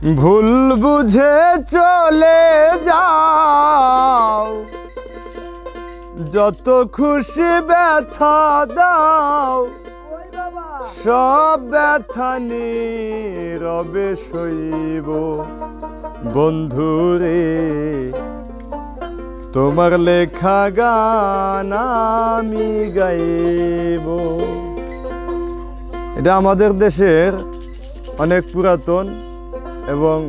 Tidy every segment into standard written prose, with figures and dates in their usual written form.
ভুল বুঝে চলে যাও, যত খুশি ব্যথা দাও, সব ব্যথা নীরবে সইব। বন্ধুরে তোমার লেখা গান আমি গাইব। এটা আমাদের দেশের অনেক পুরাতন এবং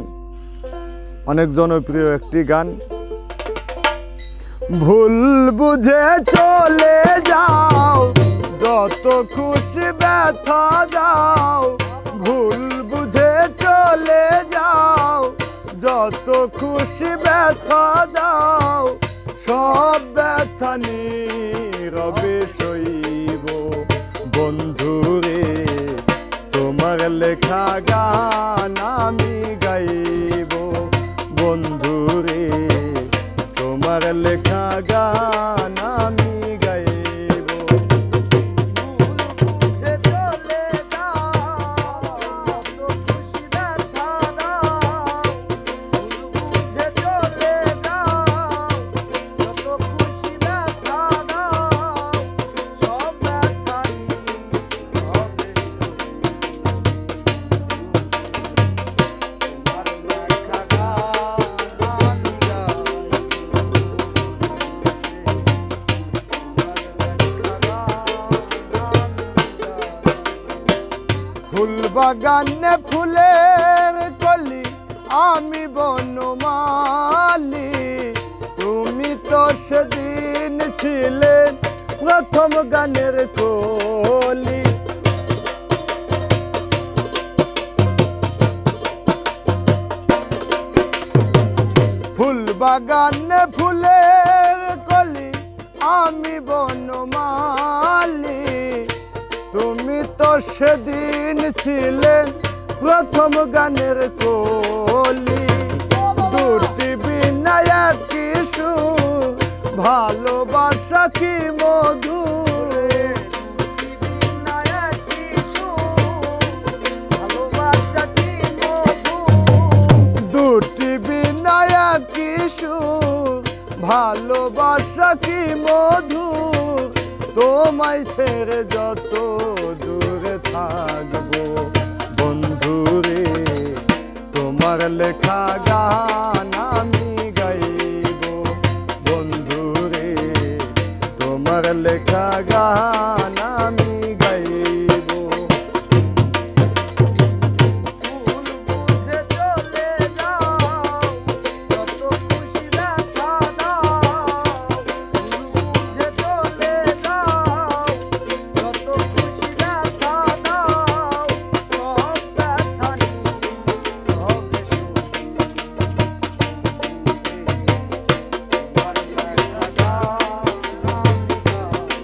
অনেক জনপ্রিয় একটি গান। ভুল বুঝে চলে যাও, যত খুশি ব্যথা দাও। ভুল বুঝে চলে যাও, যত খুশি ব্যথা দাও, সব ব্যথা নীরবে সইব। বন্ধুরে তোমার লেখা গান আমি গাইব। বন্ধুরে তোমার লেখা গান আমি গাইব। ভুল বুঝে চলে যাও, যত খুশি ব্যথা দাও। ভুল বুঝে চলে যাও, যত খুশি ব্যথা দাও, সব ব্যথা নীরবে ফুল বাগানে ফুলের কলি আমি বনমালী। তুমি তো সেদিন ছিলে প্রথম গানের কলি। ফুল বাগানে ফুলের কলি আমি বনমালী। তুমি তো সেদিন ছিলে প্রথম গানের কলি। দুটি বিনা একই সুর, ভালোবাসা কি মধুর। দুটি বিনা একই সুর, ভালোবাসা কি মধুর। দুটি বিনা একই সুর, ভালোবাসা কি মধুর। তোমায় ছেড়ে যত দূরে থাকবো, বন্ধুরে তোমার লেখা গান আমি গাইব। বন্ধুরে তোমার লেখা গান আমি গাইব। ভুল বুঝে চলে যাও, যত খুশি ব্যথা দাও। ভুল বুঝে চলে যাও, যত খুশি ব্যথা দাও, সব ব্যথা নীরবে সইব। তোমার লেখা গান আমি গাইব।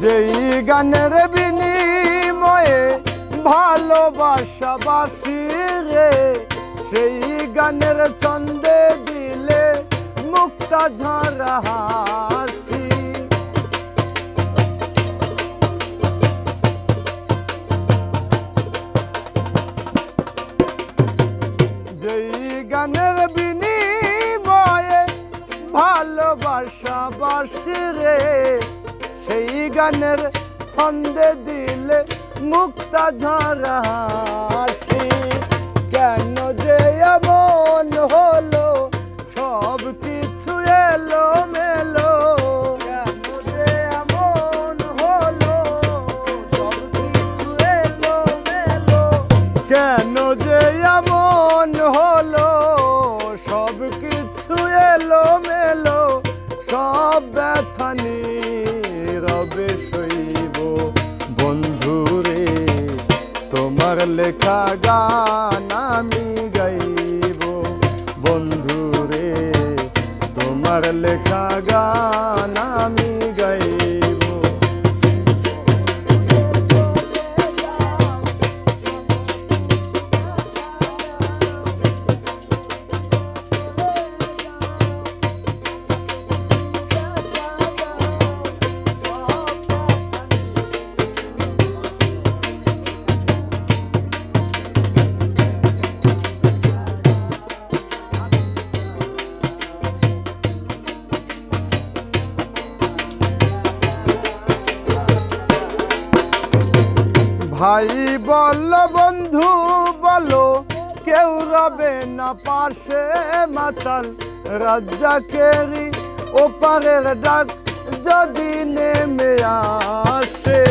যেই গানের বিনিময়ে ভালোবাসা বাসি রে, সেই গানের ছন্দে দিলে মুক্তা ঝরা হাসি। যেই গানের বিনিময়ে ভালোবাসা বাসি রে, সেই গানের ছন্দে দিলে মুক্তা ঝরা হাসি। কেন যে এমন হলো, সব কিছু এলো মেলো। কেন যে এমন হলো, সব কিছু এলো মেলো। কেন যে এমন হলো, সব কিছু এলো মেলো। সব ব্যথা নীরবে সইব। বন্ধুরে তোমার লেখা গান আমি গাইব। বন্ধুরে তোমার লেখা গান আমি গাইব। ভাই বল বন্ধু বলো কেউ রবে না পাশে মাতাল রাজ্জাকেরই ওপারের ডাক যদি নেমে আসে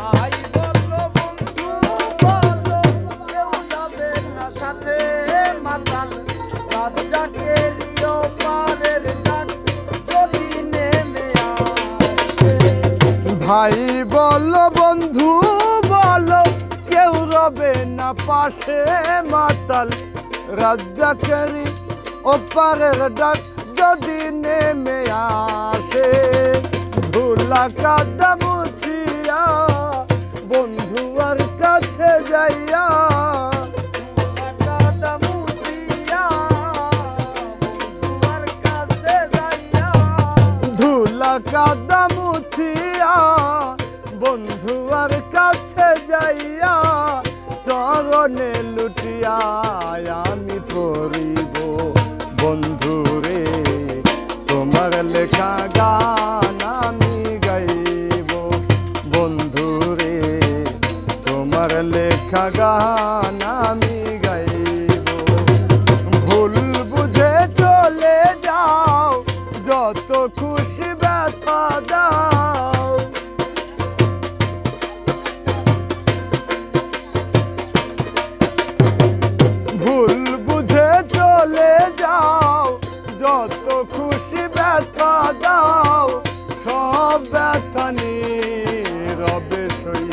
ভাই বলো বন্ধু বলো কেউ যাবে না সাথে মাতাল রাজ্জাকেরই ওপারের ডাক যদি নেমে আসে ভাই বল বন্ধু বলো কেউ রবে না পাশে মাতাল রাজ্জাকেরই ওপারের ডাক যদি নেমে আসে ধুলা কাদা মুছিয়া বন্ধুয়ার কাছে যাইয়া কাদা মুছিয়া বন্ধুয়ার কাছে যাইয়া ধুলা কাদা মুছিয়া বন্ধুয়ার কাছে যাইয়া চরণে লুটিয়া আমি পড়িব বন্ধুরে তোমার লেখা গান আমি গাইব বন্ধুরে তোমার লেখা গান আমি গাইব ভুল বুঝে চলে যাও যত খুশি ব্যথা দাও ভুল বুঝে চলে যাও যত খুশি ব্যথা দাও সব ব্যথা নীরবে সই